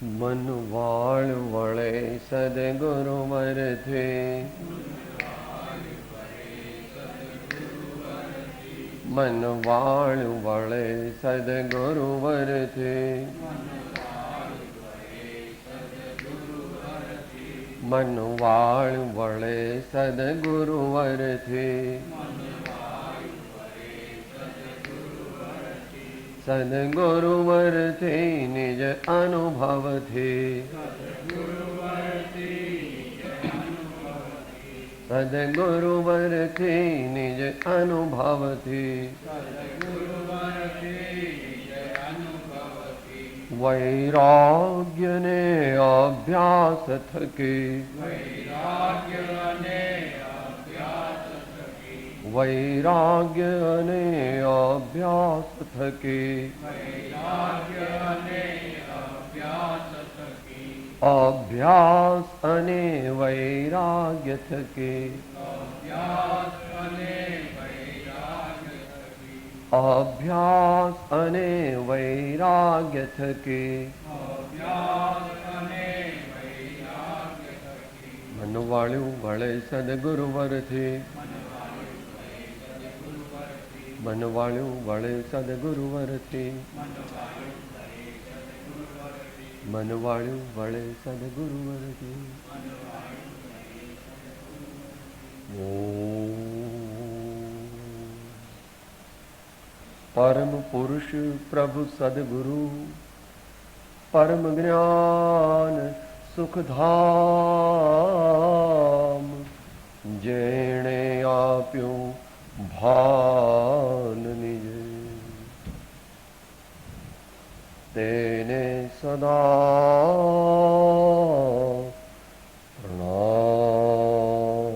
મન વાળ વળે સદગુરુ વરથે, મન વાળ વળે સદગુરુ વરથે, મન વાળ વળે સદગુરુ વરથે, સદગુરુ વરથે નિજ અનુભવથી, સદગુરુ વરથે નિજ અનુભવથી, વૈરાગ્ય ને અભ્યાસ થકી, વૈરાગ્ય અને અભ્યાસ થકી, અભ્યાસ અને વૈરાગ્ય થકી, અભ્યાસ અને વૈરાગ્ય થકી, મન વાળ્યું વળે સદગુરુ વરથી, મન વાળ્યું વળે સદગુરુ વરથી, મન વાળ્યું વળે સદગુરુ વરથી. પરમ પુરુષ પ્રભુ સદગુરુ, પરમ જ્ઞાન સુખધામ, જેણે આપ્યું ભાન નિજ, તેને સદા પ્રણામ.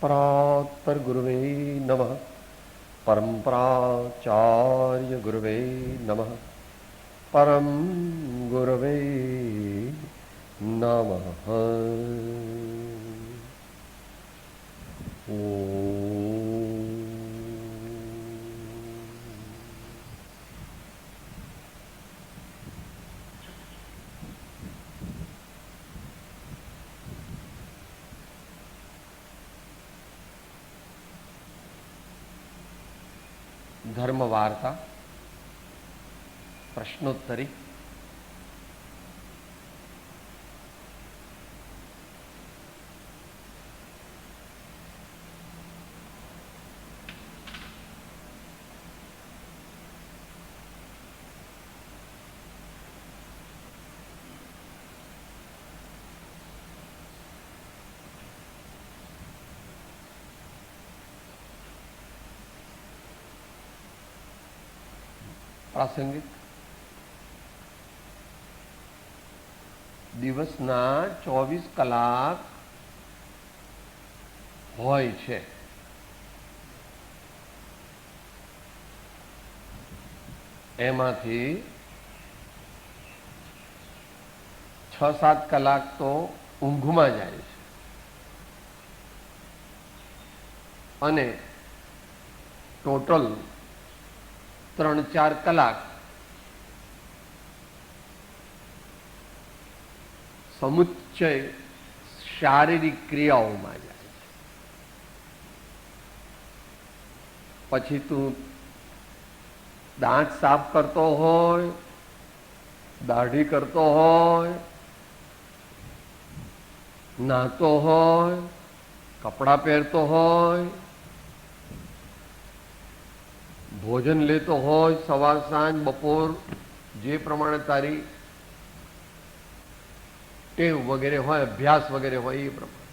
પરાત્પર ગુરુવે નમઃ, પરમ્પરાચાર્ય ગુરુવે નમઃ, પરમ ગુરુવે નમઃ. ધર્મ વાર્તા પ્રશ્નોત્તરી. પ્રાસંગિક દિવસના 24 કલાક હોય છે. એમાંથી 6-7 કલાક તો ઊંઘમાં જાય છે અને ટોટલ 3-4 કલાક સમુચ્ચય શારીરિક ક્રિયાઓમાં જાય છે. પછી તું દાંત સાફ કરતો હોય, દાઢી કરતો હોય, નાહતો હોય, કપડાં પહેરતો હોય, ભોજન લેતો હોય, સવાર સાંજ બપોર જે પ્રમાણે તારી ટેવ વગેરે હોય, અભ્યાસ વગેરે હોય એ પ્રમાણે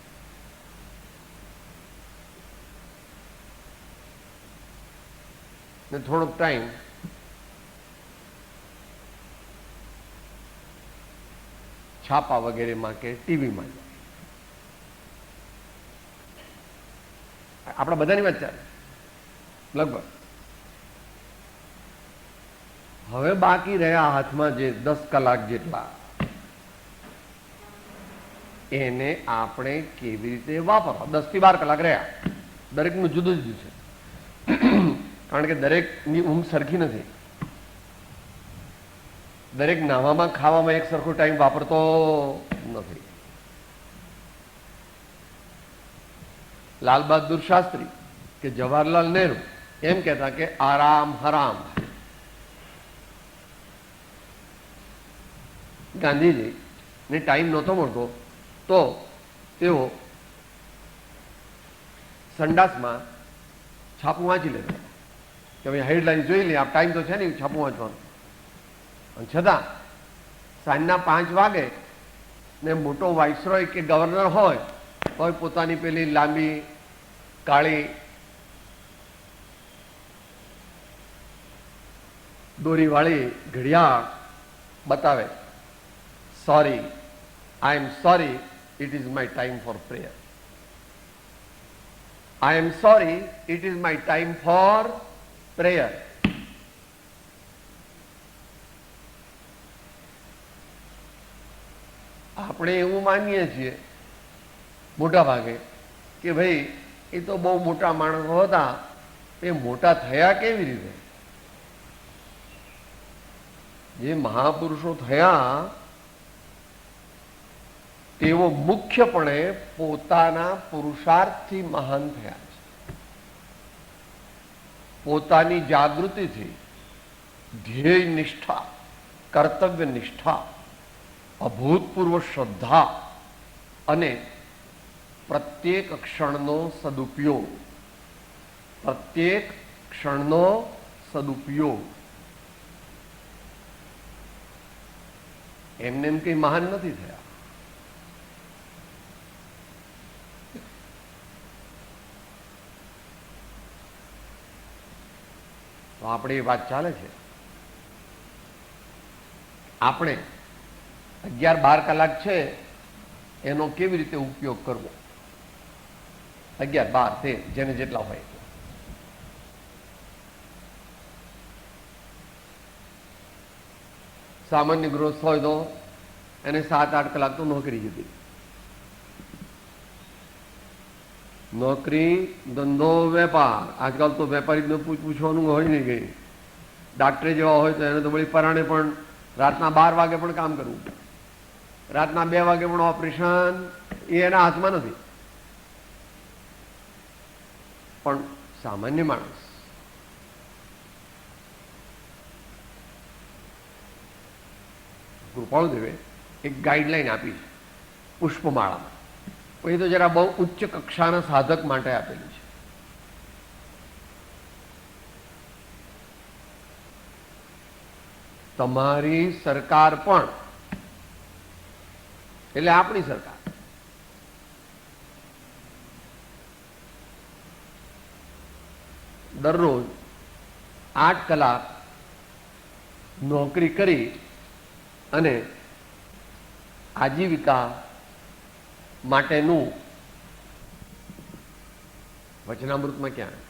ને થોડોક ટાઈમ છાપા વગેરેમાં કે ટીવીમાં જાય. આપણા બધાની વાત ચાલે લગભગ. હવે બાકી રહ્યા હાથમાં જે 10 કલાક જેટલા, એને આપણે કેવી રીતે વાપરવા? 10 થી 12 કલાક રહ્યા, દરેકનું જુદું જુદું છે. કારણ કે દરેકની ઊંઘ સરખી નથી. દરેક નાવામાં ખાવામાં એક સરખો ટાઈમ વાપરતો નથી. લાલ બહાદુર શાસ્ત્રી કે જવાહરલાલ નહેરુ એમ કહેતા કે આરામ હરામ. ગાંધીજી ને ટાઈમ નહોતો મળતો તો તેઓ સંડાસમાં છાપું વાંચી લેતા કે ભાઈ હેડલાઇન જોઈ લે, આ ટાઈમ તો છે ને છાપું વાંચવાનું. અને છતાં સાંજના 5 વાગે ને મોટો વાઇસરોય કે ગવર્નર હોય તો પોતાની પેલી લાંબી કાળી દોરીવાળી ઘડિયાળ બતાવે, sorry, I am sorry, it is my time for prayer. I am sorry, it is my time for prayer. આપણે એવું માનીએ છીએ મોટા ભાગે કે ભાઈ એ તો બહુ મોટા માણસો હતા, એ મોટા થયા કેવી રીતે? જે મહાપુરુષો થયા તેઓ મુખ્યપણે પોતાના પુરુષાર્થથી મહાન થયા છે. પોતાની જાગૃતિથી, ધ્યેય નિષ્ઠા, કર્તવ્ય નિષ્ઠા, અભૂતપૂર્વ શ્રદ્ધા અને પ્રત્યેક ક્ષણનો સદુપયોગ, પ્રત્યેક ક્ષણનો સદુપયોગ. એમને એમ કઈ મહાન નથી થયા. તો આપણે એ વાત ચાલે છે. આપણે 11-12 કલાક છે એનો કેવી રીતે ઉપયોગ કરવો? 11, 12, 13 જેને જેટલા હોય. સામાન્ય ગ્રોથ હોય તો એને 7-8 કલાક તો નોકરી જતી. નોકરી, ધંધો, વેપાર. આજકાલ તો વેપારીને પૂછવાનું હોય નહીં કઈ. ડાક્ટરે જેવા હોય તો એને તો વળી પરાણે પણ રાતના 12 વાગે પણ કામ કરવું, રાતના 2 વાગે પણ ઓપરેશન, એ એના હાથમાં નથી. પણ સામાન્ય માણસ કૃપાળુદેવે એક ગાઈડલાઈન આપી છે પુષ્પમાળામાં. એ તો જરા બહુ ઉચ્ચ કક્ષાના સાધક માટે આપેલું છે. તમારી સરકાર પણ, એટલે આપણી સરકાર, દરરોજ 8 કલાક નોકરી કરી અને આજીવિકા માટેનું વચનામૃતમાં ક્યાં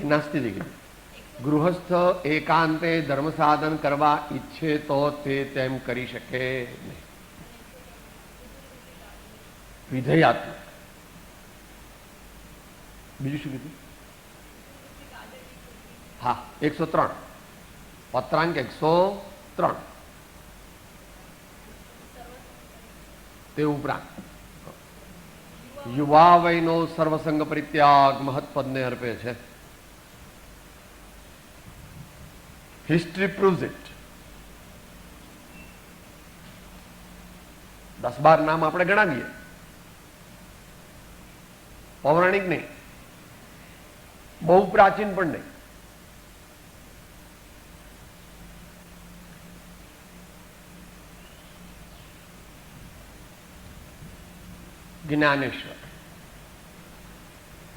નાસ્તી જગ્યા ગૃહસ્થ એકાંતે ધર્મ સાધન કરવા ઈચ્છે તો તે તેમ કરી શકે નહીં. વિધેયાત્મક. બીજું શું કીધું? હા, 103 પત્રાંક 103 તે ઉપરાંત યુવા વયનો સર્વસંગ પરિત્યાગ મહત્પદને અર્પે છે. History પ્રૂવ્સ it. 10-12 નામ આપણે ગણાવીએ, પૌરાણિક નહીં, બહુ પ્રાચીન પણ નહીં. જ્ઞાનેશ્વર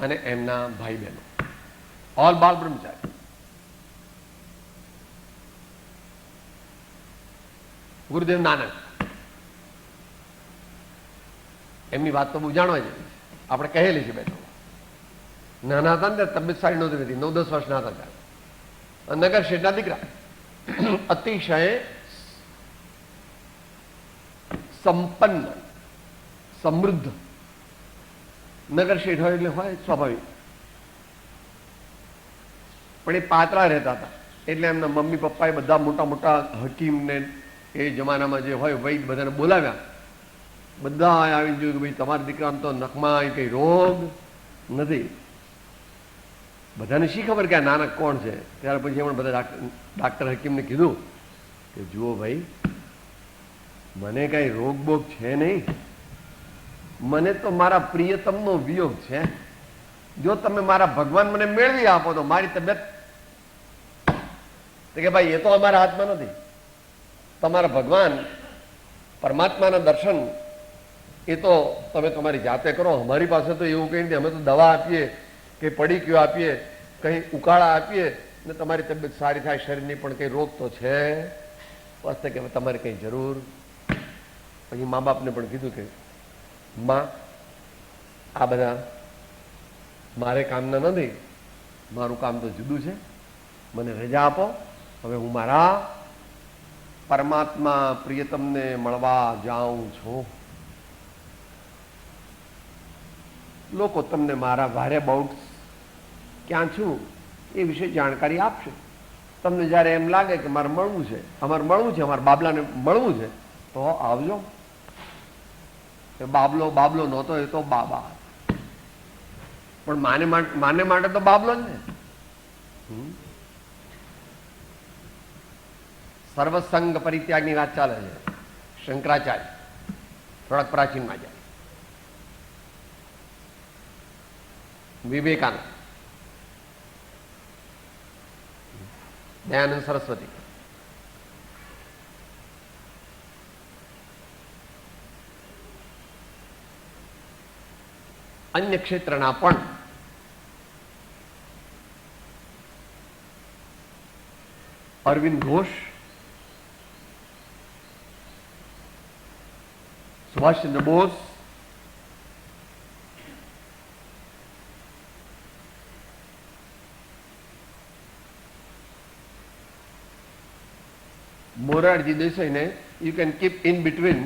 અને એમના ભાઈ બહેનો, ઓલ બાલ બ્રહ્મચારી. ગુરુદેવ નાનક, એમની વાત તો બહુ જાણવા જેવી છે, આપણે કહેલી છે બેઠો. નાના હતા ને તબિયત સારી નહોતી રહેતી, 9-10 વર્ષના હતા ત્યારે. નગર શેઠના દીકરા, અતિશય સંપન્ન, સમૃદ્ધ. નગર શેઠ હોય એટલે હોય સ્વાભાવિક, પણ એ પાતળા રહેતા હતા એટલે એમના મમ્મી પપ્પાએ બધા મોટા મોટા હકીમને એ જમાનામાં જે હોય વૈદ બધાને બોલાવ્યા. બધા આવીને જોયું કે ભાઈ તમારા દીકરાને તો નખમાં કઈ રોગ નથી. બધાને શી ખબર કે આ નાનક કોણ છે? ત્યાર પછી એમણે બધા ડાક્ટર હકીમને કીધું કે જુઓ ભાઈ, મને કઈ રોગ બોગ છે નહીં, મને તો મારા પ્રિયતમનો વિયોગ છે. જો તમે મારા ભગવાન મને મેળવી આપો તો મારી તબિયત. કે ભાઈ એ તો અમારા હાથમાં નથી. તમારા ભગવાન પરમાત્માના દર્શન એ તો તમે તમારી જાતે કરો. અમારી પાસે તો એવું કંઈ નથી. અમે તો દવા આપીએ કે પડીકીઓ આપીએ, કંઈ ઉકાળા આપીએ ને તમારી તબિયત સારી થાય શરીરની, પણ કંઈ રોગ તો છે બસ. કે તમારે કંઈ જરૂર. પછી મા બાપને પણ કીધું કે માં, આ બધા મારે કામના નથી, મારું કામ તો જુદું છે, મને રજા આપો. હવે હું મારા પરમાત્મા પ્રિયતમને મળવા જાઉં છું. લોકો તમને મારા વારેબાઉટ ક્યાં છું એ વિશે જાણકારી આપશે. તમને જ્યારે એમ લાગે કે મારે મળવું છે, અમારા બાબલાને મળવું છે, તો આવજો. બાબલો નહોતો, એ તો બાબા. પણ માને માટે તો બાબલો જ ને. સર્વસંગ પરિત્યાગની વાત ચાલે છે. શંકરાચાર્ય થોડાક પ્રાચીનમાં જાય. વિવેકાનંદ, દયાનંદ સરસ્વતી, અન્ય ક્ષેત્રના પણ અરવિંદ ઘોષ, Subhashchandra Bose, Morarji Desai ne, you can keep in between.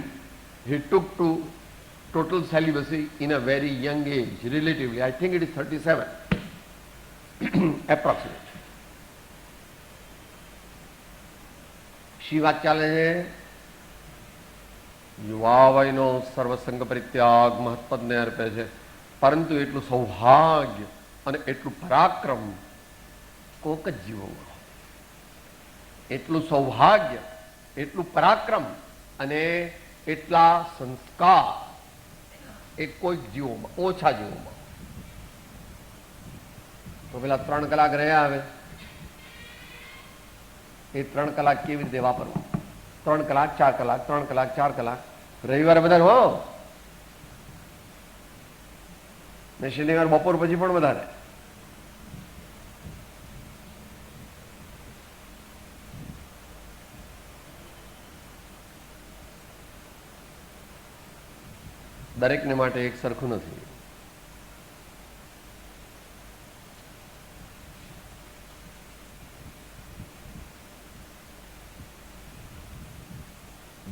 He took to total celibacy in a very young age, relatively. I think it is 37, approximate. શી વાત ચાલે છે? યુવા વયનો સર્વસંગ પરિત્યાગ મહત્પદને અર્પે છે, પરંતુ એટલું સૌભાગ્ય અને એટલું પરાક્રમ કોક જ જીવોમાં. એટલું સૌભાગ્ય, એટલું પરાક્રમ અને એટલા સંસ્કાર એ કોઈક જીવોમાં, ઓછા જીવોમાં. તો પેલા 3 કલાક રહ્યા, હવે એ 3 કલાક કેવી રીતે વાપરવા? 3 કલાક 4 કલાક, 3 કલાક 4 કલાક. રવિવારે બધા હો ને શનિવાર બપોર પછી પણ વધારે. દરેકને માટે એક સરખું નથી.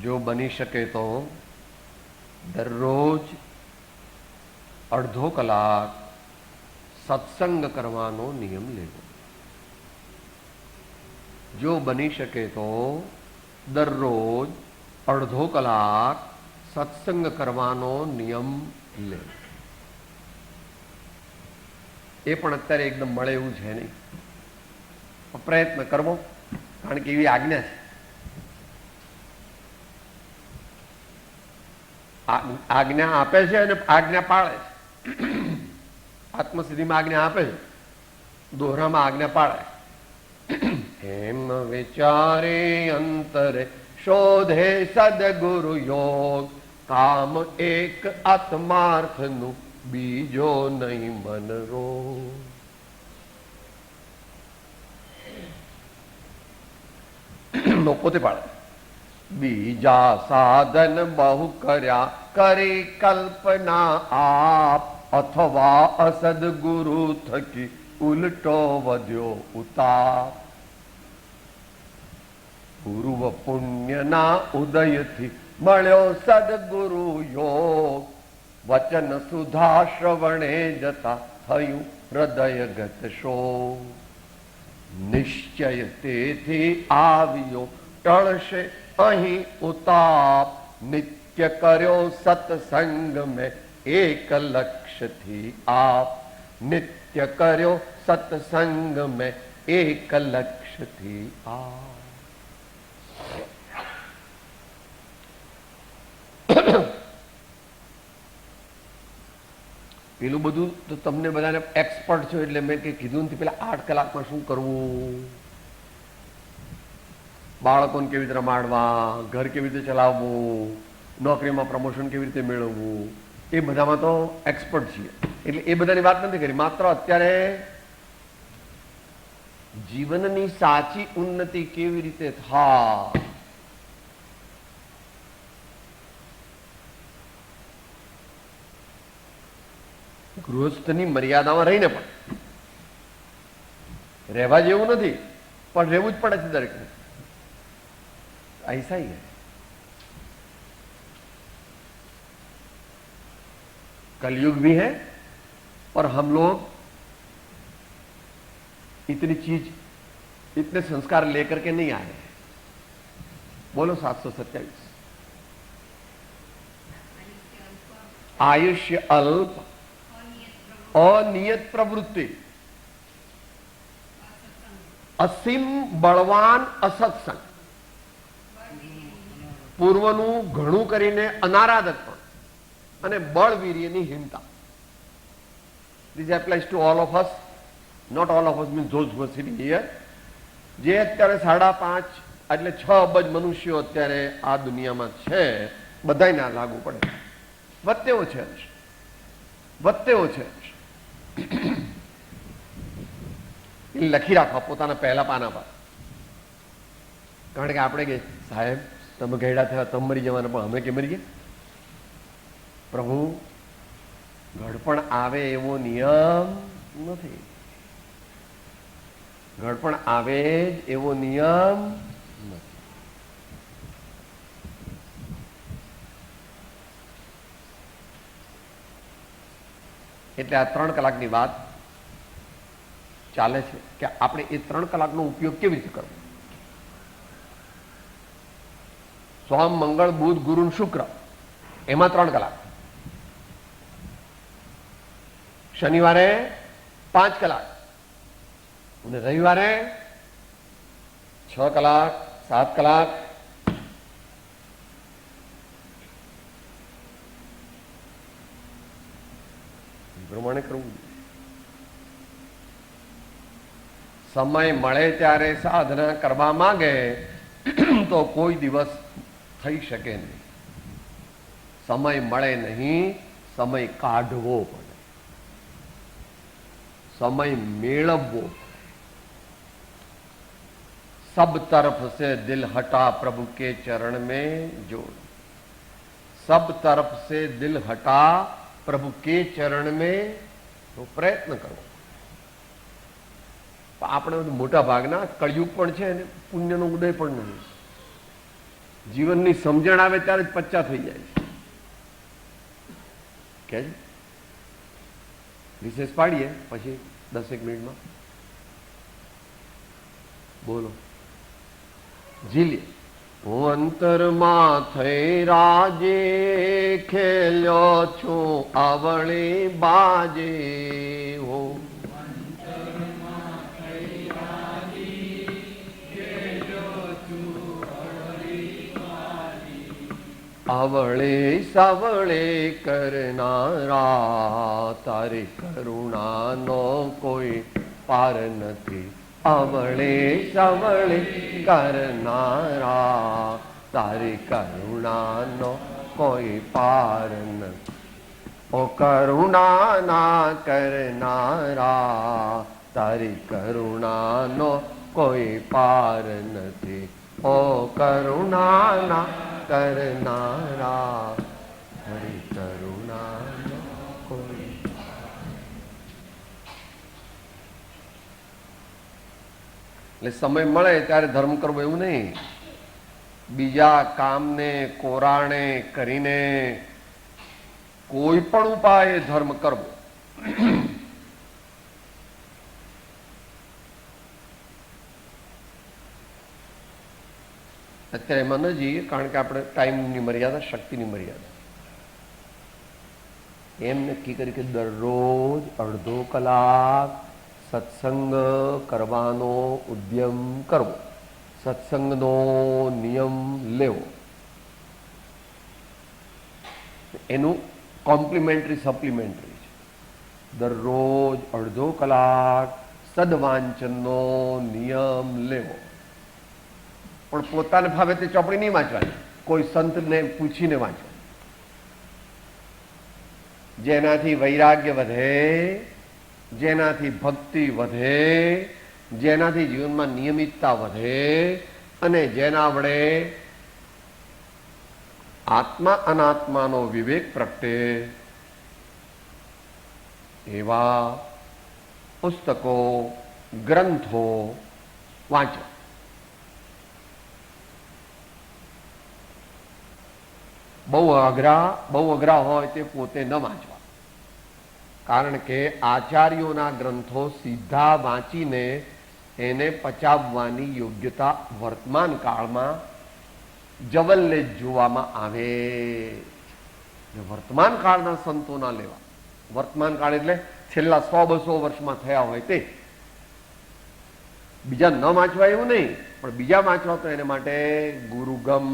જો બની શકે તો દરરોજ અડધો કલાક સત્સંગ કરવાનો નિયમ લેવો. જો બની શકે તો દરરોજ અડધો કલાક સત્સંગ કરવાનો નિયમ લે. એ પણ અત્યારે એકદમ મળે એવું છે નહીં. પ્રયત્ન કરવો, કારણ કે એવી આજ્ઞા છે. આજ્ઞા આપે છે અને આજ્ઞા પાળે છે. આત્મસિદ્ધિમાં આજ્ઞા આપે છે, દોહરામાં આજ્ઞા પાળે. હેમ વિચારે અંતરે શોધે સદગુરુ યોગ, કામ એક આત્માર્થનું બીજો નહીં મન રોગ. પોતે પાડે. બીજા સાધન બહુ કર્યા કરી કલ્પના આપ, અથવા અસદગુરુ થકી ઉલટો વધ્યો ઉતાપ. પૂર્વ પુણ્યના ઉદયથી મળ્યો સદગુરુ યોગ, વચન સુધા શ્રવણે જતા થયું હૃદયગત શોક. નિશ્ચય તેથી આવ્યો ટળશે અહીં ઉતાપ, નિત્ય કર્યો સત્સંગ મેં એક લક્ષ્યથી આપ. નિત્ય કર્યો સત્સંગ મેં એક લક્ષ્યથી આપ. પેલું બધું તો તમને બધાને એક્સપર્ટ છો એટલે મેં કંઈ કીધું નથી. પેલા 8 કલાકમાં શું કરવું, બાળકોને કેવી રીતે રમાડવા, ઘર કેવી રીતે ચલાવવું, નોકરીમાં પ્રમોશન કેવી રીતે મેળવવું, એ બધામાં તો એક્સપર્ટ છીએ. એટલે એ બધાની વાત નથી કરી. માત્ર અત્યારે જીવનની સાચી ઉન્નતિ કેવી રીતે થાય, ગૃહસ્થની મર્યાદામાં રહીને પણ રહેવા જેવું નથી, પણ રહેવું જ પડે છે દરેકને. ऐसा ही है. कलयुग भी है और हम लोग इतनी चीज, इतने संस्कार लेकर के नहीं आए हैं. बोलो 727. आयुष्य अल्प, अनियत प्रवृत्ति, असीम बलवान असत्संग, પૂર્વનું ઘણું કરીને અનારાધક પણ, અને બળવીર્યની હિંમતા. This applies to all of us. Not all of us means those who are sitting here. જે અત્યારે 5.5 એટલે 6 અબજ મનુષ્યો અત્યારે આ દુનિયામાં છે, બધાયને લાગુ પડે. વત્તે ઓછે અંશ, વત્તે ઓછે અંશ એ લખી રાખવા પોતાના પહેલા પાના પર. કારણ કે આપણે કે સાહેબ તમે ગયડા થયા, તમે મરી જવાના, પણ અમે કે મરી ગયા? પ્રભુ, ઘડપણ આવે એવો નિયમ નથી. ઘડપણ આવે જ એવો નિયમ નથી. એટલે આ 3 કલાકની વાત ચાલે છે કે આપણે એ 3 કલાકનો ઉપયોગ કેવી રીતે કરવો. સોમ, મંગળ, બુધ, ગુરુ, શુક્ર, એમાં 3 કલાક. શનિવારે 5 કલાક અને રવિવારે 6 કલાક, 7 કલાક. એ પ્રમાણે કરવું. સમય મળે ત્યારે સાધના કરવા માંગે તો કોઈ દિવસ થઈ શકે નહીં. સમય મળે નહીં, સમય કાઢવો પડે, સમય મેળવવો પડે. सब तरफ से दिल हटा प्रभु के चरण में जोड़. सब तरफ से दिल हटा प्रभु के चरण में तो प्रयत्न કરો. આપણે બધું મોટા ભાગના કળયુગ પણ છે અને પુણ્યનો ઉદય પણ નથી. જીવનની સમજણ આવે ત્યારે જ પચ્ચા થઈ જાય છે. કે રિસેસ પાડીએ પછી 10 મિનિટમાં બોલો. જીલીએ. હું અંતરમાં થઈ રાજે ખેલ્યો છું આવળી બાજે. હું અવળે સવળે કરનારા તારી કરુણાનો કોઈ પાર નથી. અવળે સવળે કરનારા તારી કરુણાનો કોઈ પાર નથી. ઓ કરુણાના કરનારા તારી કરુણાનો કોઈ પાર નથી. ઓ કરુણાના કરનારા તારી કરુણાનો કોઈ. એટલે સમય મળે ત્યારે ધર્મ કરવો એવું નહીં. બીજા કામને કોરાણે કરીને કોઈ પણ ઉપાય ધર્મ કરવો. અત્યારે એમાં ન જઈએ, કારણ કે આપણે ટાઈમની મર્યાદા, શક્તિની મર્યાદા. એમ નક્કી કરી કે દરરોજ અડધો કલાક સત્સંગ કરવાનો ઉદ્યમ કરવો, સત્સંગનો નિયમ લેવો. એનું કોમ્પ્લિમેન્ટરી સપ્લિમેન્ટરી છે. દરરોજ અડધો કલાક સદવાંચનનો નિયમ લેવો. પણ પોતાને ભાવે તે ચોપડી નહીં વાંચવાની, કોઈ સંતને પૂછીને વાંચવાની. જેનાથી વૈરાગ્ય વધે, જેનાથી ભક્તિ વધે, જેનાથી જીવનમાં નિયમિતતા વધે અને જેના વડે આત્મા અનાત્માનો વિવેક પ્રગટે, એવા પુસ્તકો, ગ્રંથો વાંચો. બહુ અઘરા હોય તે પોતે ન વાંચવા. કારણ કે આચાર્યોના ગ્રંથો સીધા વાંચીને એને પચાવવાની યોગ્યતા વર્તમાન કાળમાં જવલ્લે જ જોવામાં આવે. વર્તમાન કાળના સંતોના લેવા. વર્તમાન કાળ એટલે છેલ્લા 100-200 વર્ષમાં થયા હોય તે. બીજા ન વાંચવા એવું નહીં, પણ બીજા વાંચવા તો એને માટે ગુરુગમ,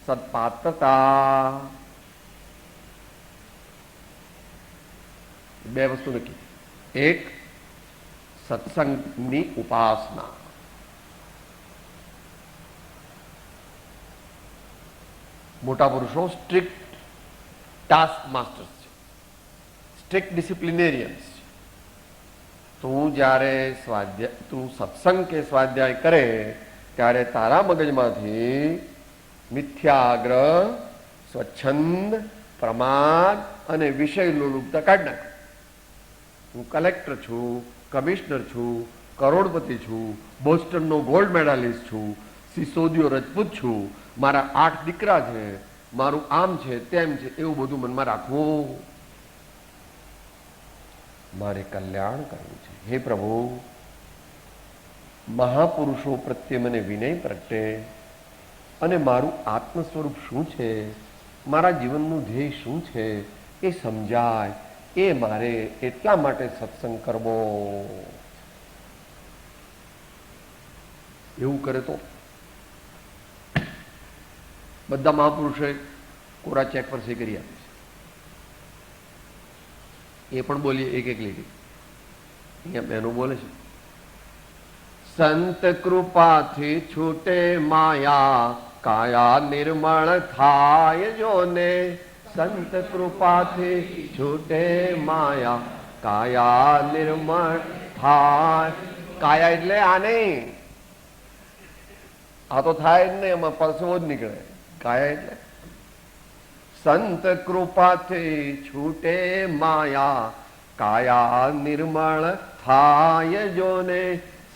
સત્પાત્રતા, બે વસ્તુ નક્કી. એક, સત્સંગની ઉપાસના. મોટા પુરુષો સ્ટ્રિક્ટ ટાસ્ક માસ્ટર્સ છે, સ્ટ્રિક્ટ ડિસિપ્લિનેરિયન્સ છે. તું સત્સંગ કે સ્વાધ્યાય કરે ત્યારે તારા મગજમાંથી મિથ્યાગ્રહ, સ્વચ્છંદ, પ્રમાદ અને વિષય લોલુપતા કાઢી નાખ. હું કલેક્ટર છું, કમિશનર છું, કરોડપતિ છું, બોસ્ટનનો ગોલ્ડ મેડાલિસ્ટ છું, સિસોદિયો રજપૂત છું, મારા 8 દીકરા છે, મારું આમ છે તેમ છે, એવું બધું મનમાં રાખવું. મારે કલ્યાણ કરવું છે. હે પ્રભુ, મહાપુરુષો પ્રત્યે મને વિનય પ્રગટે અને મારું આત્મ સ્વરૂપ શું છે, મારા જીવનનું ધ્યેય શું છે એ સમજાય. એ મારે એટલા માટે સત્સંગ કરવો. એવું કરે તો બધા મહાપુરુષોએ કોરા ચેક પર સહી કરી આપી છે. એ પણ બોલીએ એક લીટી. અહીંયા બહેનો બોલે છે, સંત કૃપાથી છૂટે માયા, કાયા નિર્મળ થાય જોને. સંત કૃપાથી છૂટે માયા, કાયા નિર્મળ થાય. કાયા એટલે આ નહીં, આ તો થાય જ નહીં, એમાં પરસેવો જ નીકળે. કાયા એટલે સંત કૃપાથી છૂટે માયા, કાયા નિર્મળ થાય જોને.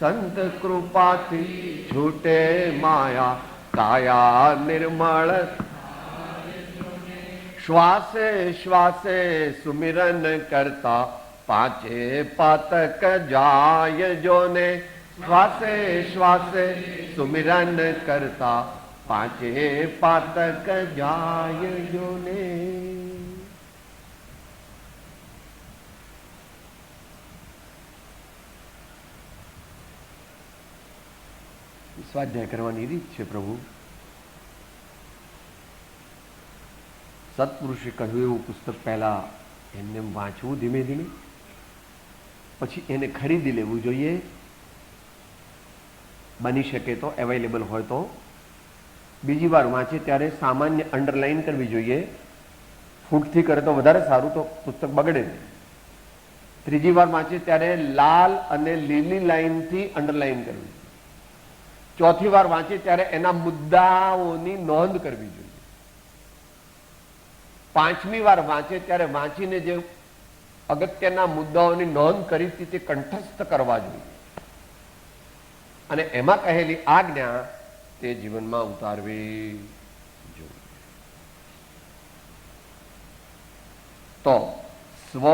સંત કૃપાથી છૂટે માયા, કાયા નિર્મળ. શ્વાસે શ્વાસે સુમિરન કરતા, પાંચે પાતક જાય જોને. શ્વાસે શ્વાસે સુમિરન કરતા, પાંચે પાતક જાય જોને. સ્વાધ્યાય કરવાની રીત છે પ્રભુ. સત્પુરુષે કહ્યું એવું પુસ્તક પહેલા એમને વાંચવું ધીમે ધીમે, પછી એને ખરીદી લેવું જોઈએ. બની શકે તો અવેલેબલ હોય તો બીજી વાર વાંચે ત્યારે સામાન્ય અંડરલાઈન કરવી જોઈએ. ફૂટથી કરે તો વધારે સારું, તો પુસ્તક બગડે નહીં. ત્રીજી વાર વાંચે ત્યારે લાલ અને લીલી લાઈનથી અંડરલાઈન કરવી. ચોથી વાર વાંચે ત્યારે એના મુદ્દાઓની નોંધ કરવી જોઈએ. પાંચમી વાર વાંચે ત્યારે વાંચીને જે અગત્યના મુદ્દાઓની નોંધ કરી હતી તે કંઠસ્થ કરવા જોઈએ. અને એમાં કહેલી આજ્ઞા તે જીવનમાં ઉતારવી જોઈએ. તો સ્વ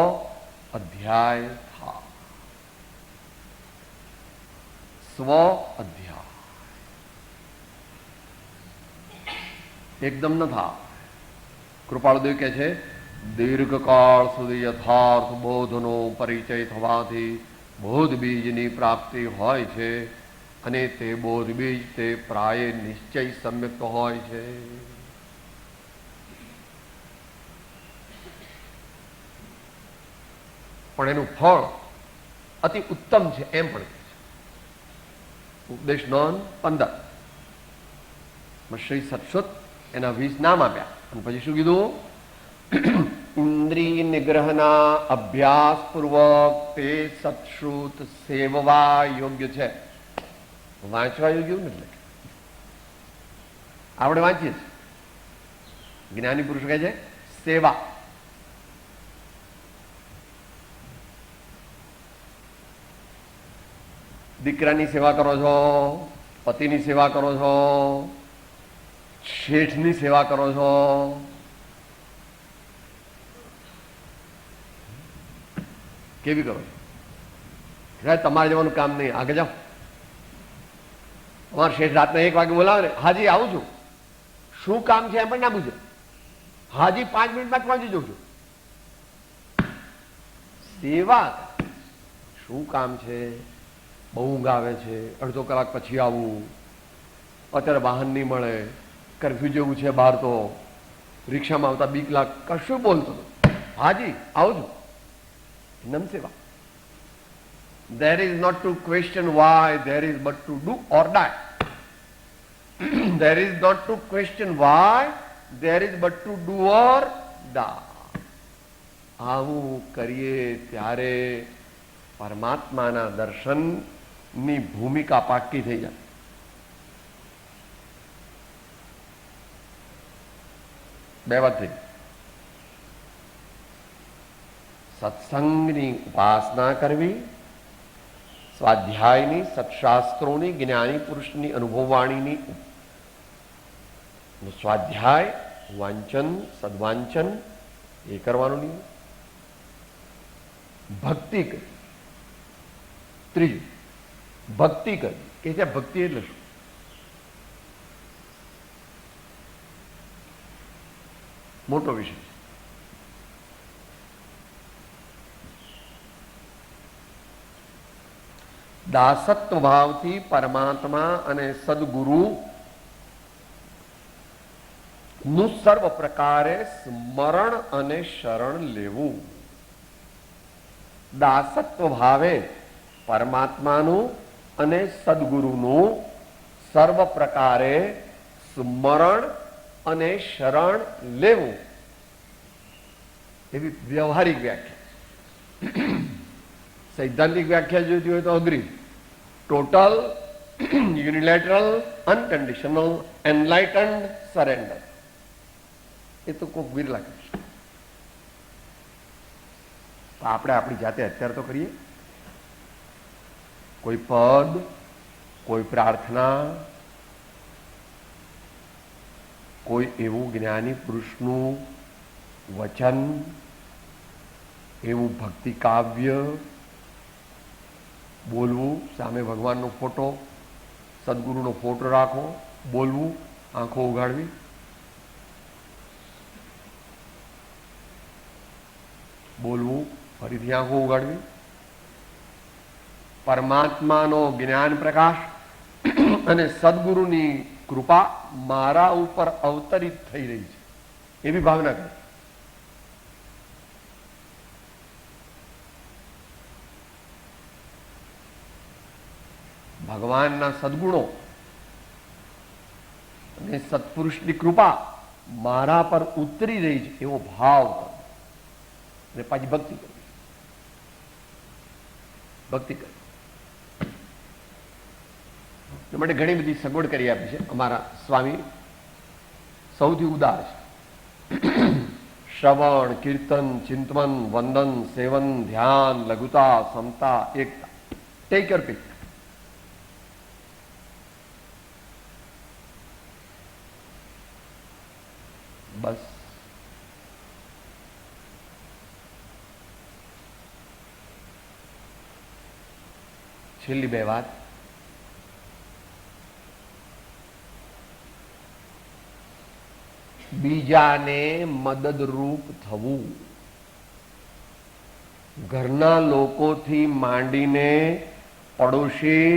અધ્યાય થા. સ્વ અધ્યાય એકદમ ન થા. કૃપાળુદેવ કહે છે દીર્ઘકાળ સુધી યથાર્થ બોધનો પરિચય થવાથી બોધ બીજની પ્રાપ્તિ હોય છે અને તે બોધ બીજ તે પ્રાય નિશ્ચય સમ્યક હોય છે. પણ એનું ફળ અતિ ઉત્તમ છે એમ પણ કહે છે. ઉપદેશ નોંધ 15 શ્રી સત્સુત એના 20 નામ આપ્યા અને પછી શું કીધું? ઇન્દ્રિય નિગ્રહના અભ્યાસ પૂર્વક તે સત્શ્રુત સેવવા યોગ્ય છે. વાંચવા યોગ્ય નથી. આપણે વાંચીએ છીએ. જ્ઞાની પુરુષ કહે છે સેવા. દીકરાની સેવા કરો છો, પતિની સેવા કરો છો, શેઠની સેવા કરો છો, કેવી કરો છો? તમારે જવાનું કામ નહીં, આગળ જાઓ. અમારા શેઠ રાતના 1 વાગે બોલાવે ને, હાજી આવું છું, શું કામ છે એમ પણ ના પૂછે, હાજી 5 મિનિટમાં પહોંચી જઉં છું. સેવા શું કામ છે? બહુ ઊંઘ આવે છે, અડધો કલાક પછી આવું, અત્યારે વાહન નહીં મળે, કરફ્યુ જેવું છે બહાર, તો રિક્ષામાં આવતા બીક લાગ, કશું બોલતો હાજી આવું છું. નમ સેવા. There is not to question why, there is but to do or die. There is not to question why, there is but to do or die. આવું કરીએ ત્યારે પરમાત્માના દર્શનની ભૂમિકા પાકી થઈ જાય. બે વાત થઈ. સત્સંગની ઉપાસના કરવી, સ્વાધ્યાયની, સત્શાસ્ત્રોની, જ્ઞાની પુરુષની અનુભવવાણીની સ્વાધ્યાય, વાંચન, સદવાંચન એ કરવાનું નહીં. ભક્તિ કરી. ત્રીજું ભક્તિ કરવી. કે છે ભક્તિ એટલે શું? મોટો વિષય છે. દાસત્વ ભાવથી પરમાત્મા અને સદગુરુ નું સર્વ પ્રકારે સ્મરણ અને શરણ લેવું. દાસત્વ ભાવે પરમાત્માનું અને સદગુરુનું સર્વ પ્રકારે સ્મરણ અને શરણ લેવું એવી વ્યવહારિક વ્યાખ્યા. સૈદ્ધાંતિક વ્યાખ્યા જોઈતી હોય તો અઘરી. Total unilateral unconditional enlightened surrender. એ તો કોઈક વિરલા કરશે. આપણે આપણી જાતે અત્યારે તો કરીએ. કોઈ પદ, કોઈ પ્રાર્થના, કોઈ એવું જ્ઞાની પુરુષનું વચન, એવું ભક્તિ કાવ્ય બોલવું, સામે ભગવાનનો ફોટો, સદગુરુનો ફોટો રાખો, બોલવું, આંખો ઉગાડવી. બોલવું, ફરીથી આંખો ઉગાડવી. પરમાત્માનો જ્ઞાન પ્રકાશ અને સદગુરુની કૃપા મારા ઉપર અવતરિત થઈ રહી છે એવી ભાવના કરી. ભગવાનના સદગુણો અને સત્પુરુષની કૃપા મારા પર ઉતરી રહી છે એવો ભાવ અને પાછી ભક્તિ કરવી. ભક્તિ કરવી એ માટે ઘણી બધી સગવડ કરી આપી છે અમારા સ્વામી. સૌથી ઉદાર છે. શ્રવણ, કીર્તન, ચિંતન, વંદન, સેવન, ધ્યાન, લઘુતા, સમતા, એકતા. Take your pick. બસ. છેલ્લી બે વાત. બીજાને મદદરૂપ થવું. ઘરના લોકોથી માંડીને પડોશી,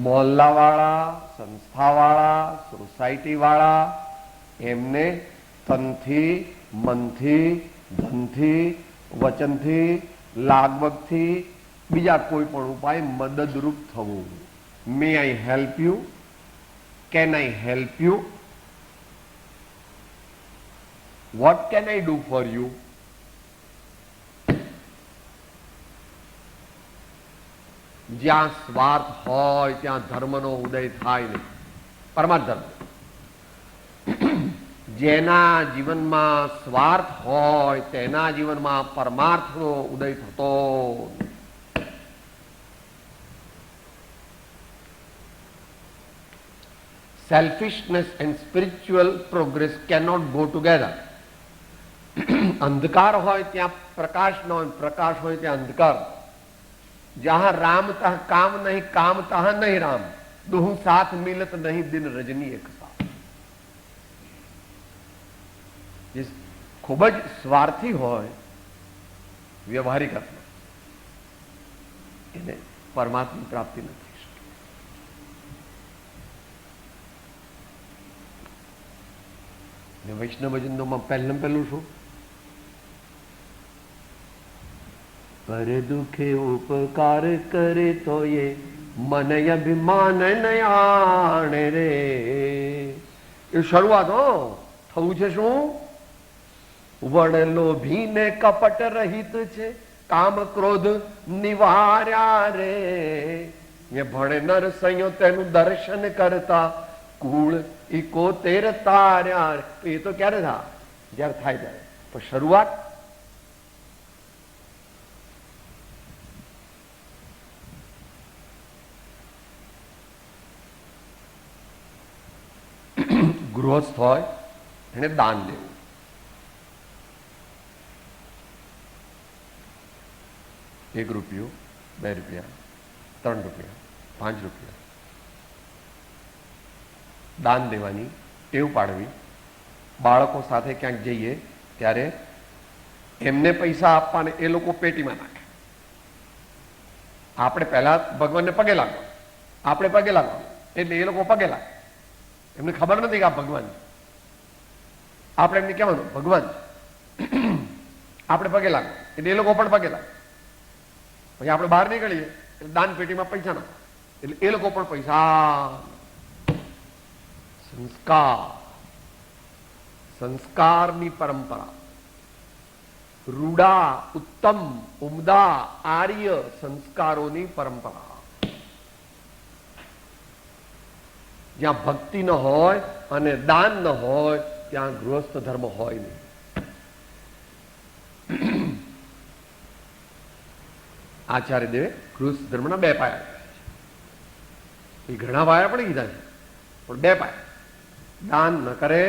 મોહલ્લાવાળા, સંસ્થાવાળા, સોસાયટીવાળા, એમને તનથી, મનથી, ધનથી, વચનથી, લાગવગથી, બીજા કોઈ પણ ઉપાય મદદરૂપ થવું. May I help you? Can I help you? What can I do for you? જ્યાં સ્વાર્થ હોય ત્યાં ધર્મનો ઉદય થાય નહીં. પરમાર્થ ધર્મ. જેના જીવનમાં સ્વાર્થ હોય તેના જીવનમાં પરમાર્થનો ઉદય થતો. Selfishness and spiritual progress cannot go together. અંધકાર હોય ત્યાં પ્રકાશ ન હોય, પ્રકાશ હોય ત્યાં અંધકાર. जहां राम तह काम नहीं, काम तह नहीं राम, दुहु साथ मिलत नहीं दिन रजनी एक साथ. જે ખૂબ જ સ્વાર્થી હોય વ્યવહારિક અર્થમાં, એને પરમાત્મા પ્રાપ્તિ નથી. વૈષ્ણવ ભજનમાં પહેલું શું? पर दुखे उपकार करे तो ये मन अभिमान नयाण रे. એ શરૂઆત હો. થવું છે શું? વડલો ભીને કપટ રહિત છે, કામ ક્રોધ નિવાર્યા રે. એ ભણે નર સંયો તેનું દર્શન કરતા, કુળ ઇકોતેર તાર્યા રે. એ તો ક્યારે થાય? જયારે થાય ત્યારે. પણ શરૂઆત ગૃહસ્થ હોય એને દાન દેવું. ₹1, ₹2, ₹3, ₹5 દાન દેવાની ટેવ પાડવી. બાળકો સાથે ક્યાંક જઈએ ત્યારે એમને પૈસા આપવાને એ લોકો પેટીમાં નાખે. આપણે પહેલા ભગવાનને પગે લાગવા, આપણે પગે લાગવા એટલે એ લોકો પગે લાગે. એમને ખબર નથી કે આ ભગવાન. આપણે એમને કહેવાનું ભગવાન, આપણે પગે લાગે એટલે એ લોકો પણ પગે લાગે. પછી આપણે બહાર નીકળીએ એટલે દાન પેટીમાં પૈસા નાખે એટલે એ લોકો પણ પૈસા. સંસ્કાર, સંસ્કારની પરંપરા. રૂડા, ઉત્તમ, ઉમદા, આર્ય સંસ્કારોની પરંપરા. જ્યાં ભક્તિ ન હોય અને દાન ન હોય ત્યાં ગૃહસ્થ ધર્મ હોય નહીં. આચાર્ય દેવે ગૃહસ્થ ધર્મના 2 પાયા. એ ઘણા પાયા પણ કીધા છે, પણ 2 પાયા. દાન ન કરે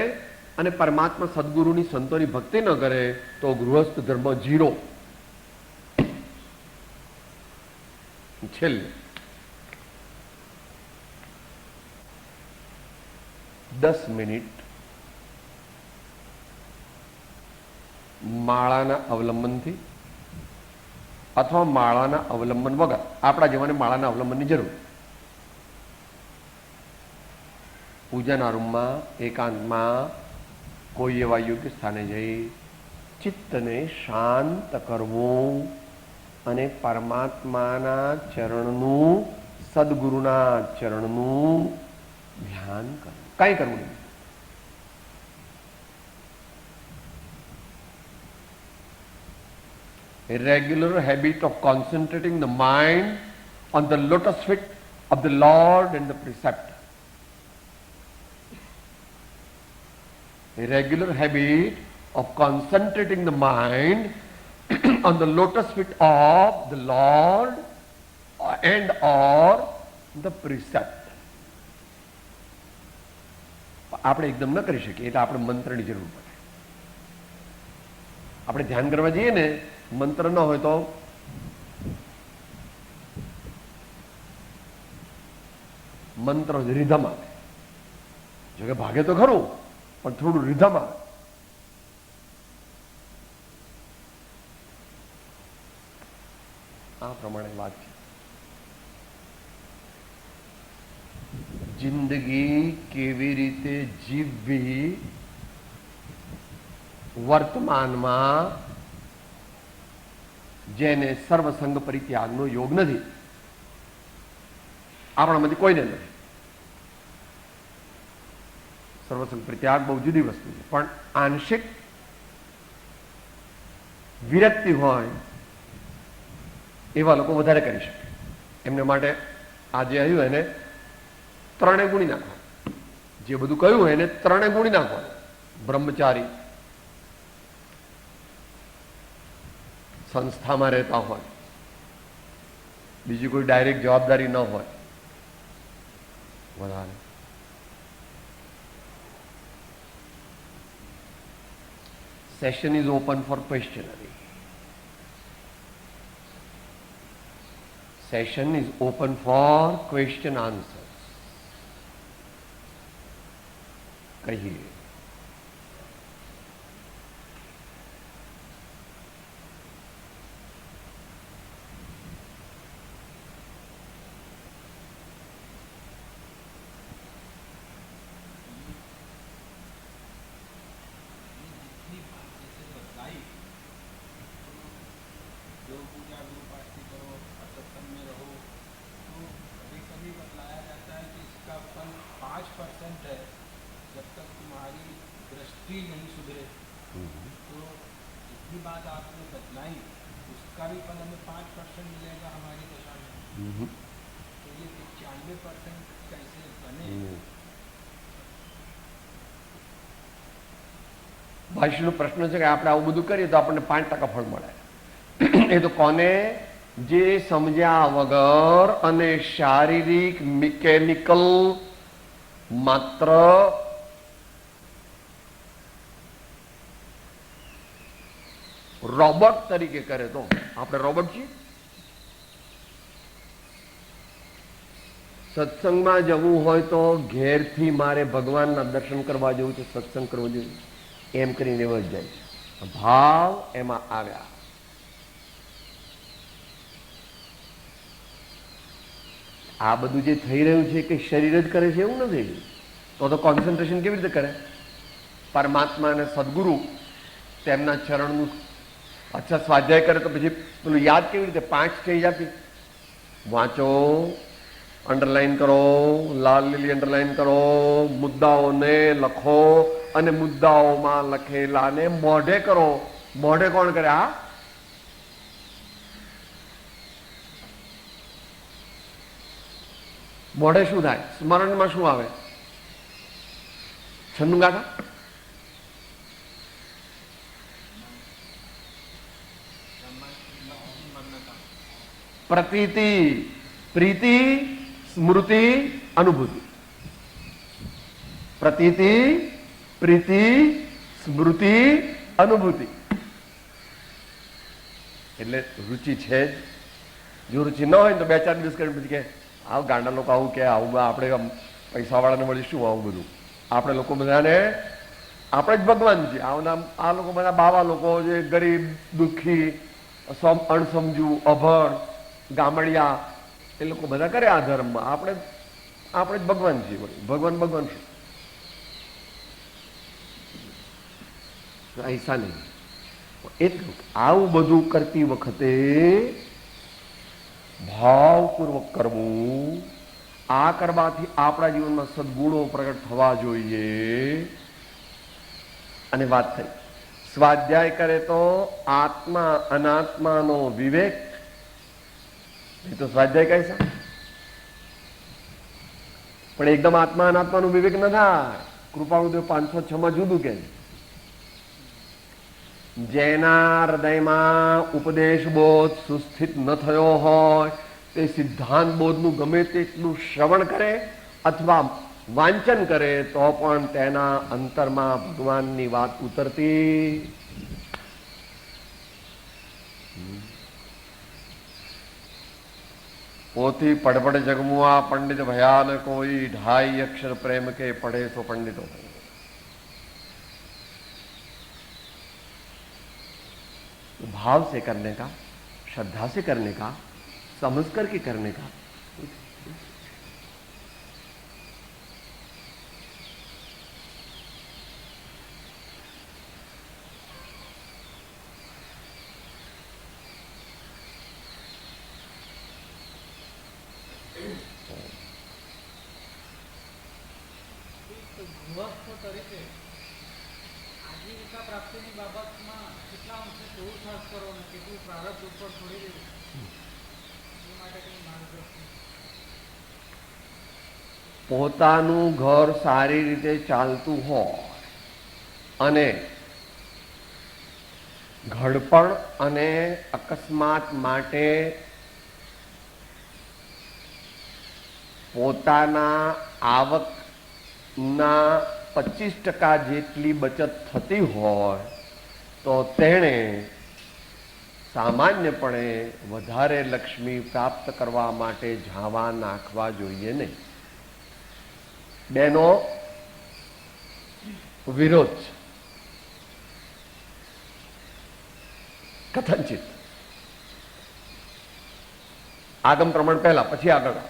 અને પરમાત્મા સદગુરુની સંતોની ભક્તિ ન કરે તો ગૃહસ્થ ધર્મ 0. છેલ્લે 10 મિનિટ માળાના અવલંબનથી અથવા માળાના અવલંબન વગર, આપણા જેવાને માળાના અવલંબનની જરૂર, પૂજાના રૂમમાં એકાંતમાં કોઈ એવા યોગ્ય સ્થાને જઈ ચિત્તને શાંત કરવું અને પરમાત્માના ચરણનું, સદગુરુના ચરણનું ધ્યાન કરવું. કઈ કરવું નહીં. A regular habit of concentrating the mind on the lotus feet of the Lord and the precept. A regular habit of concentrating the mind on the lotus feet of the Lord and or the precept. આપણે એકદમ ન કરી શકીએ, એટલે આપણે મંત્રની જરૂર પડે. આપણે ધ્યાન કરવા જઈએ ને, મંત્ર ન હોય તો મંત્ર રિધમ આવે. જો કે ભાગે તો ખરું, પણ થોડું રિધમ આવે. આ પ્રમાણે વાત છે. જિંદગી કેવી રીતે જીવવી વર્તમાનમાં, જેને સર્વસંગ પરિત્યાગનો યોગ નથી, આપણામાંથી કોઈને નથી. સર્વસંગ પરિત્યાગ બહુ જુદી વસ્તુ છે, પણ આંશિક વિરક્તિ હોય એવા લોકો વધારે કરી શકે. એમને માટે આજે આવ્યું એને ત્રણે ગુણી નાખવા. જે બધું કહ્યું એને ત્રણે ગુણી નાખવા. બ્રહ્મચારી, સંસ્થામાં રહેતા હોય, બીજી કોઈ ડાયરેક્ટ જવાબદારી ન હોય વધારે. Session is open for questioning. Session is open for question answers. कहिए. नहीं सुधरे तो जितनी बात आपने बतलाई उसका भी फल हमें 5% मिलेगा हमारी दशा में. तो ये 95% कैसे बने? ભાષ્યનો પ્રશ્ન છે કે આપણે આવું બધું કરીએ તો આપણને 5% ફળ મળે. એ તો કોને? જે સમજ્યા વગર અને શારીરિક મિકેનિકલ માત્ર રોબોટ તરીકે કરે. તો આપણે રોબોટ છીએ. સત્સંગમાં જવું હોય તો ઘેરથી મારે ભગવાનના દર્શન કરવા જવું છે, સત્સંગ કરવો જોઈએ, એમ કરીને એવો જ જાય છે. ભાવ એમાં આવ્યા. આ બધું જે થઈ રહ્યું છે કે શરીર જ કરે છે એવું નથી. તો કોન્સન્ટ્રેશન કેવી રીતે કરે? પરમાત્મા અને સદગુરુ તેમના ચરણનું અચ્છા સ્વાધ્યાય કરે તો પછી પેલું યાદ કેવી રીતે? 5 સ્ટેજ આપી વાંચો, અંડરલાઈન કરો, લાલ લીલી અંડરલાઈન કરો, મુદ્દાઓને લખો અને મુદ્દાઓમાં લખેલાને મોઢે કરો. મોઢે કોણ કરે? આ મોઢે શું થાય? સ્મરણમાં શું આવે? છન્નું ગાથા, પ્રતીતિ, પ્રીતિ, સ્મૃતિ, અનુભૂતિ. પ્રતીતિ, પ્રીતિ, સ્મૃતિ, અનુભૂતિ. એટલે રુચિ છે જ. જો રુચિ ન હોય તો 2-4 દિવસ કરીને પછી કે આવું ગાંડા લોકો આવું કે આવું આપણે પૈસાવાળાને મળી શું આવું બધું? આપણે લોકો બધાને આપણે જ ભગવાન છીએ. આ લોકો બધા બાવા લોકો જે ગરીબ, દુઃખી, અણસમજુ, અભણ, ગામડિયા, એ લોકો બધા કરે આ ધર્મમાં. આપણે જ ભગવાન છીએ. ભગવાન ભગવાન શું? ऐसा નહીં. એટલું આવું બધું કરતી વખતે ભાવપૂર્વક કરવું. આ કરવાથી આપણા જીવનમાં સદગુણો પ્રગટ થવા જોઈએ. અને વાત થઈ સ્વાધ્યાય કરે તો આત્મા અનાત્માનો વિવેક. એ તો સ્વાધ્યાય કહે છે, પણ એકદમ આત્મા અનાત્માનું વિવેક ન થાય. કૃપાળુદેવ 506 માં જુદું કે જેના હૃદયમાં ઉપદેશ બોધ સુસ્થિત ન થયો હોય તે સિદ્ધાંત બોધનું ગમે તેટલું શ્રવણ કરે અથવા વાંચન કરે તો પણ તેના અંતરમાં ભગવાનની વાત ઉતરતી. પોથી પડપડ જગમુઆ પંડિત ભયાન કોઈ, 2.5 अक्षर प्रेम के पढ़े तो पंडित हो. भाव से करने का, श्रद्धा से करने का, समझ करके करने का. ગૃહસ્થ તરીકે આજીવિકા પ્રાપ્તિની બાબતમાં કેટલા અંશે કેવું ખાસ કરો અને કેટલું પ્રારબ્ધ ઉપર છોડી દેવું એ માટે કંઈ માર્ગદર્શન? પોતાનું ઘર સારી રીતે ચાલતું હોય અને ઘડપણ અને અકસ્માત માટે પોતાના આવકના 25% જેટલી બચત થતી હોય તો તેણે સામાન્યપણે વધારે લક્ષ્મી પ્રાપ્ત કરવા માટે ઝાવા નાખવા જોઈએ નહીં. બેનો વિરોધ છે કથનચિત. આગમ પ્રમાણ પહેલા, પછી આગળ.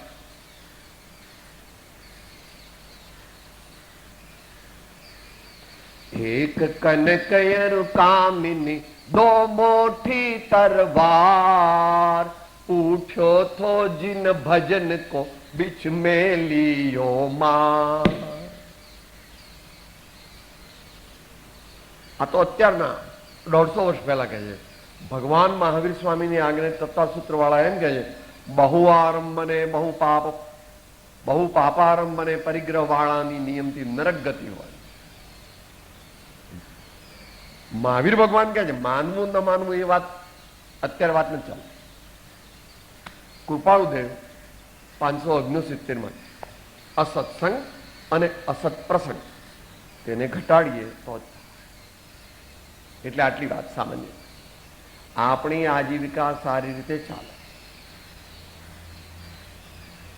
एक कनकयर कामिनी दो मोटी तरवार, उठो थो जिन भजन को बीच में लियो मार. આ તો અત્યારના 150 વર્ષ પહેલા કહે છે. ભગવાન મહાવીર સ્વામીની આજ્ઞા તત્વસૂત્ર વાળા એમ કહે છે, બહુ આરંભને બહુ પાપારંભને પરિગ્રહ વાળાની નિયમથી નરક ગતિ હોય. મહાવીર ભગવાન કહે છે માનવું ન માનવું એ વાત અત્યારે વાત નથી ચાલે. કૃપાળુદેવ 569 અસત્સંગ અને અસત પ્રસંગ તેને ઘટાડીએ તો એટલે આટલી વાત સામાન્ય. આપણી આજીવિકા સારી રીતે ચાલે.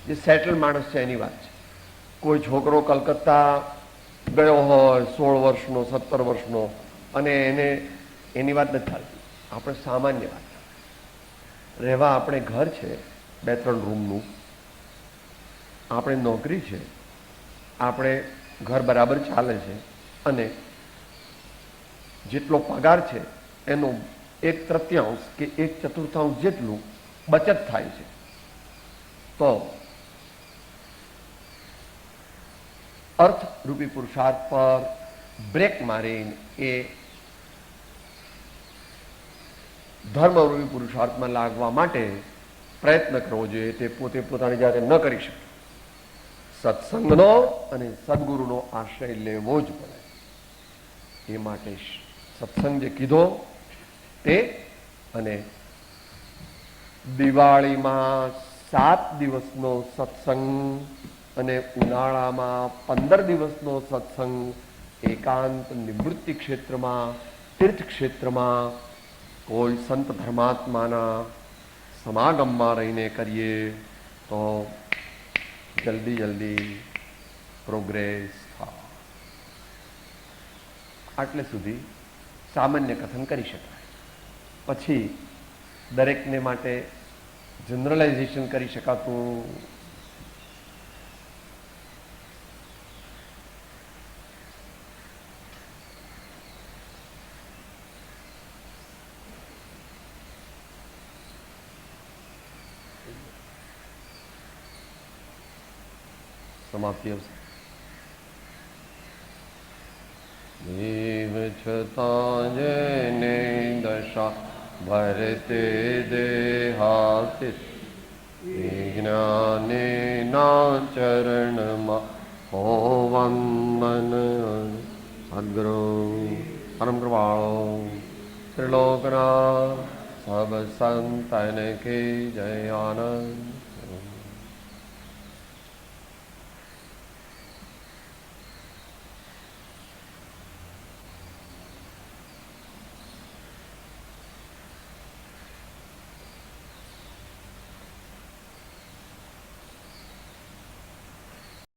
જે સેટલ માણસ છે એની વાત છે. કોઈ છોકરો કલકત્તા ગયો હોય 16 વર્ષનો 17 વર્ષનો અને એની વાત નથી ચાલતી. આપણે સામાન્ય વાત રહેવા, આપણે ઘર છે 2-3 રૂમનું, આપણે નોકરી છે, આપણે ઘર બરાબર ચાલે છે અને જેટલો પગાર છે એનો 1/3 કે 1/4 જેટલું બચત થાય છે. તો અર્થરૂપી પુરુષાર્થ પર બ્રેક મારીને એ ધર્મરૂપી પુરુષાર્થમાં લાગવા માટે પ્રયત્ન કરવો જોઈએ. તે પોતે પોતાની જાતે ન કરી શકે. સત્સંગનો અને સદગુરુનો આશ્રય લેવો જ પડે. એ માટે સત્સંગ જે કીધો તે, અને દિવાળીમાં 7 દિવસનો સત્સંગ અને ઉનાળામાં 15 દિવસનો સત્સંગ એકાંત નિવૃત્તિ ક્ષેત્રમાં, તીર્થ ક્ષેત્રમાં કોઈ સંત ધર્માત્માના સમાગમમાં રહીને કરીએ તો જલ્દી પ્રોગ્રેસ થાય. આટલે સુધી સામાન્ય કથન કરી શકાય. પછી દરેકને માટે જનરલાઇઝેશન કરી શકાતું સમાપ્તિ આવશે. દેવ છતાં જેને દશા ભરતે દેહાતીત, જ્ઞાનેના ચરણમાં હો વંદન. સદગુરુ પરમ કૃપાળો ત્રિલોકના સબ સંતન કી જય. આનંદ.